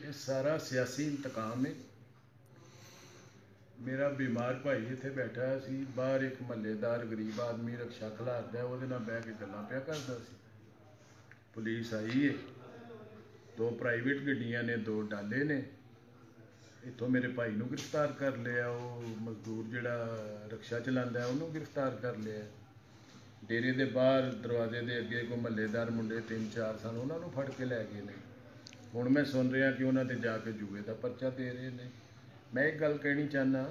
ये सारा सियासी इंतकाम है। मेरा बीमार भाई इत्थे बैठा सी, बाहर एक महल्लेदार गरीब आदमी रक्षा खिलारदा है, ਉਹਦੇ ਨਾਲ ਬਹਿ ਕੇ ਗੱਲਾਂ ਪਿਆ ਕਰਦਾ ਸੀ। पुलिस आई है, 2 प्राइवेट गड्डियां ने, 2 डाले ने। इतों मेरे भाई नूं गिरफ्तार कर लिया, वो मजदूर जिहड़ा रक्षा चलांदा है उन्होंने गिरफ्तार कर लिया। डेरे के बाहर दरवाजे के अगे कोई महल्लेदार मुंडे 3-4 सन, उन्होंने फड़ के लै गए ने। हुण मैं सुन रहा कि उन्होंने जाके जुए का परचा दे रहे हैं। मैं एक गल कहनी चाहना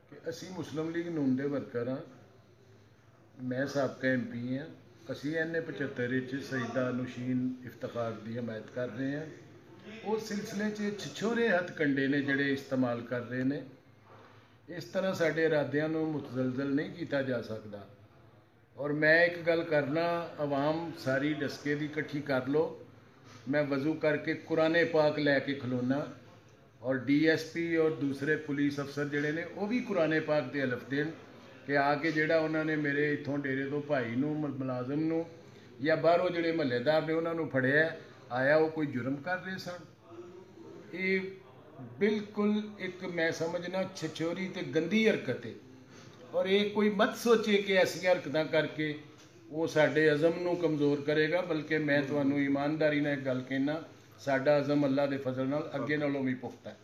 कि असी मुस्लिम लीग नून दे वर्कर हाँ, मैं साबका MP हाँ। असी NA-75 सईदा नौशीन इफ्तिखार की हमायत कर रहे हैं। उस सिलसिले छिछोरे हथ कंडे ने जोड़े इस्तेमाल कर रहे हैं। इस तरह साढ़े इरादियां नूं मुतजलजल नहीं किया जा सकता। और मैं एक गल करना, आवाम सारी डसके दी इकट्ठी कर लो। मैं वजू करके कुरान पाक लैके खलोना और DSP और दूसरे पुलिस अफसर जोड़े ने वो भी कुरान पाक के हलफ देन कि आके जोड़ा उन्होंने मेरे इतों डेरे तो भाई नूं मुलाजम नूं या बाहरों जोड़े महल्लेदार ने उन्होंने फड़िया आया, वो कोई जुर्म कर रहे सन। ये बिल्कुल एक मैं समझना छछोरी ते गंदी हरकत है। और ये कोई मत सोचे कि ऐसी हरकत करके वो साडे अज़म नूं कमज़ोर करेगा, बल्कि मैं तुहानूं ईमानदारी नाल एक गल कहना, साडा अज़म अल्लाह दे फजल नाल अगे नालों भी पुख्ता है।